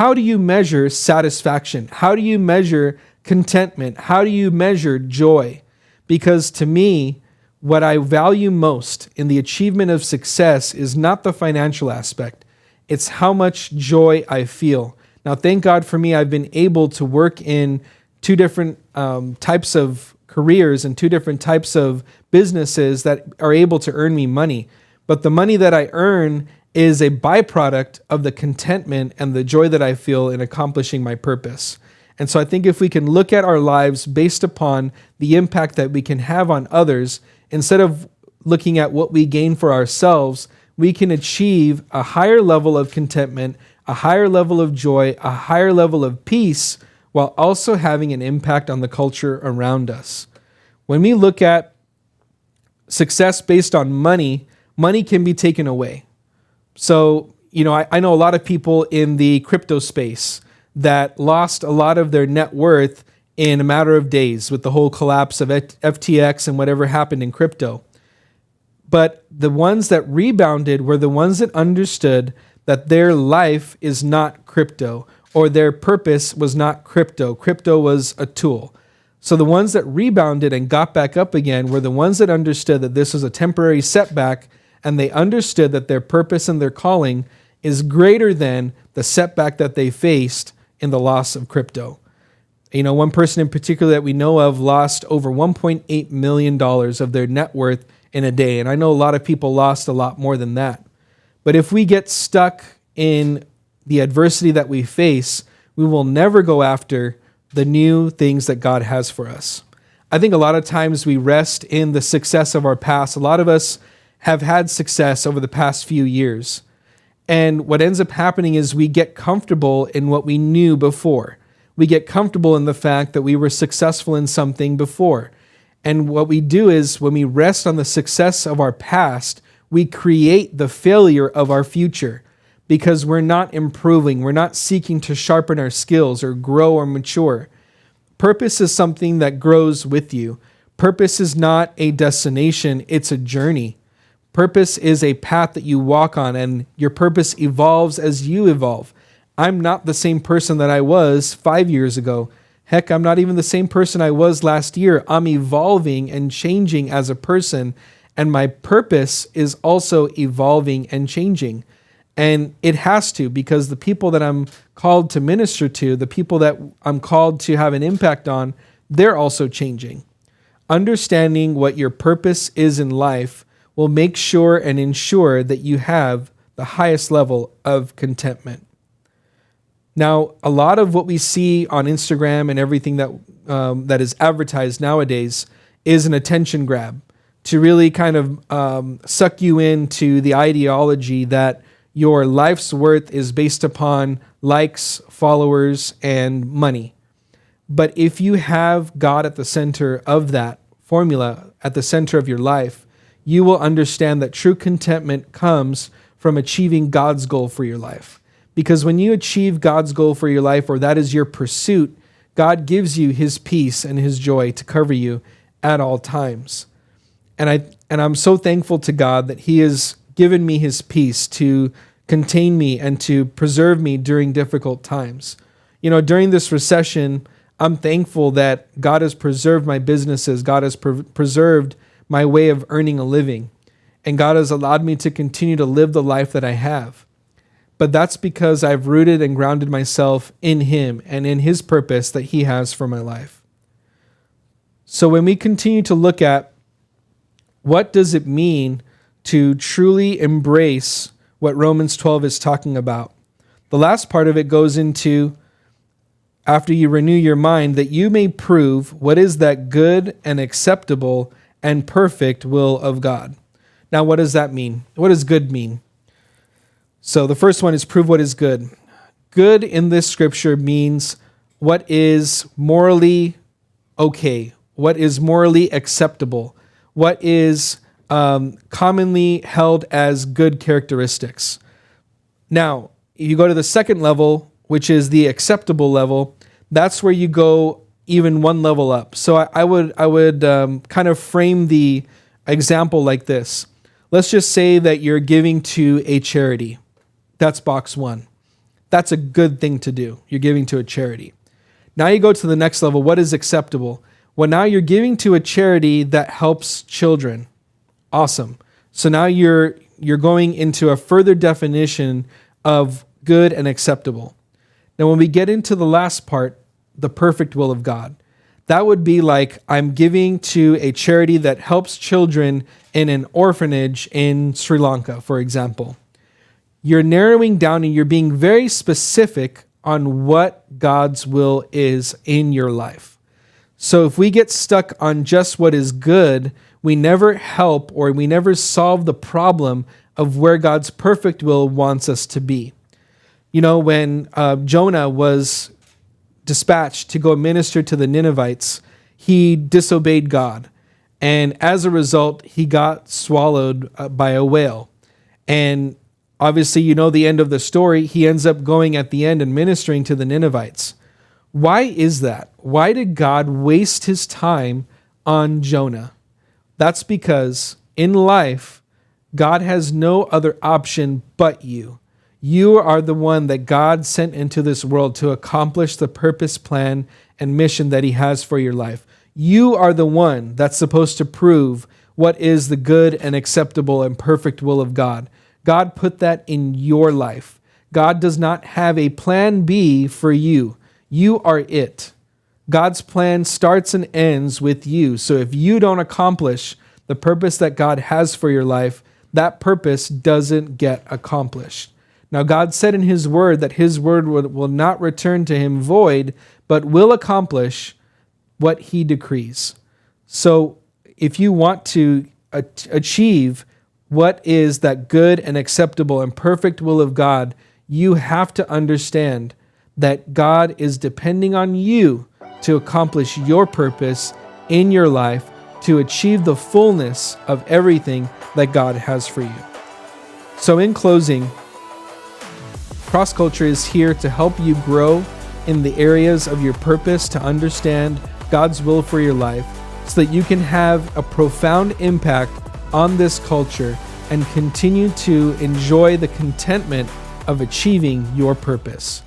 how do you measure satisfaction? How do you measure contentment? How do you measure joy? Because to me, what I value most in the achievement of success is not the financial aspect. It's how much joy I feel. Now, thank God for me, I've been able to work in two different types of careers and two different types of businesses that are able to earn me money. But the money that I earn is a byproduct of the contentment and the joy that I feel in accomplishing my purpose. And so I think if we can look at our lives based upon the impact that we can have on others, instead of looking at what we gain for ourselves, we can achieve a higher level of contentment, a higher level of joy, a higher level of peace, while also having an impact on the culture around us. When we look at success based on money, money can be taken away. So, I know a lot of people in the crypto space that lost a lot of their net worth in a matter of days with the whole collapse of FTX and whatever happened in crypto. But the ones that rebounded were the ones that understood that their life is not crypto, or their purpose was not crypto. Crypto was a tool. So the ones that rebounded and got back up again were the ones that understood that this was a temporary setback, and they understood that their purpose and their calling is greater than the setback that they faced in the loss of crypto. One person in particular that we know of lost over $1.8 million of their net worth in a day. And I know a lot of people lost a lot more than that. But if we get stuck in the adversity that we face, we will never go after the new things that God has for us. I think a lot of times we rest in the success of our past. A lot of us have had success over the past few years. And what ends up happening is we get comfortable in what we knew before. We get comfortable in the fact that we were successful in something before. And what we do is when we rest on the success of our past, we create the failure of our future because we're not improving. We're not seeking to sharpen our skills or grow or mature. Purpose is something that grows with you. Purpose is not a destination, it's a journey. Purpose is a path that you walk on, and your purpose evolves as you evolve. I'm not the same person that I was 5 years ago. Heck, I'm not even the same person I was last year. I'm evolving and changing as a person, and my purpose is also evolving and changing. And it has to, because the people that I'm called to minister to, the people that I'm called to have an impact on, they're also changing. Understanding what your purpose is in life will make sure and ensure that you have the highest level of contentment. Now, a lot of what we see on Instagram and everything that is advertised nowadays is an attention grab to really kind of suck you into the ideology that your life's worth is based upon likes, followers, and money. But if you have God at the center of that formula, at the center of your life, you will understand that true contentment comes from achieving God's goal for your life. Because when you achieve God's goal for your life, or that is your pursuit, God gives you his peace and his joy to cover you at all times. And I'm so thankful to God that he has given me his peace to contain me and to preserve me during difficult times. During this recession, I'm thankful that God has preserved my businesses. God has preserved my way of earning a living. And God has allowed me to continue to live the life that I have. But that's because I've rooted and grounded myself in him and in his purpose that he has for my life. So when we continue to look at what does it mean to truly embrace what Romans 12 is talking about, the last part of it goes into, after you renew your mind, that you may prove what is that good and acceptable and perfect will of God. Now, what does that mean? What does good mean? So the first one is prove what is good. Good in this scripture means what is morally okay, what is morally acceptable, what is commonly held as good characteristics. Now, you go to the second level, which is the acceptable level. That's where you go even one level up. So I would kind of frame the example like this. Let's just say that you're giving to a charity. That's box one. That's a good thing to do. You're giving to a charity. Now you go to the next level. What is acceptable? Well, now you're giving to a charity that helps children. Awesome. So now you're going into a further definition of good and acceptable. Now, when we get into the last part, the perfect will of God, that would be like I'm giving to a charity that helps children in an orphanage in Sri Lanka, for example. You're narrowing down and you're being very specific on what God's will is in your life. So if we get stuck on just what is good, we never help or we never solve the problem of where God's perfect will wants us to be. You know, when Jonah was dispatched to go minister to the Ninevites, he disobeyed God. And as a result, he got swallowed by a whale. And obviously, you know the end of the story. He ends up going at the end and ministering to the Ninevites. Why is that? Why did God waste his time on Jonah? That's because in life, God has no other option but you. You are the one that God sent into this world to accomplish the purpose, plan, and mission that he has for your life. You are the one that's supposed to prove what is the good and acceptable and perfect will of God. God put that in your life. God does not have a plan B for you. You are it. God's plan starts and ends with you. So if you don't accomplish the purpose that God has for your life, that purpose doesn't get accomplished. Now, God said in his word that his word will not return to him void, but will accomplish what he decrees. So if you want to achieve what is that good and acceptable and perfect will of God, you have to understand that God is depending on you to accomplish your purpose in your life to achieve the fullness of everything that God has for you. So in closing, Cross Culture is here to help you grow in the areas of your purpose, to understand God's will for your life so that you can have a profound impact on this culture and continue to enjoy the contentment of achieving your purpose.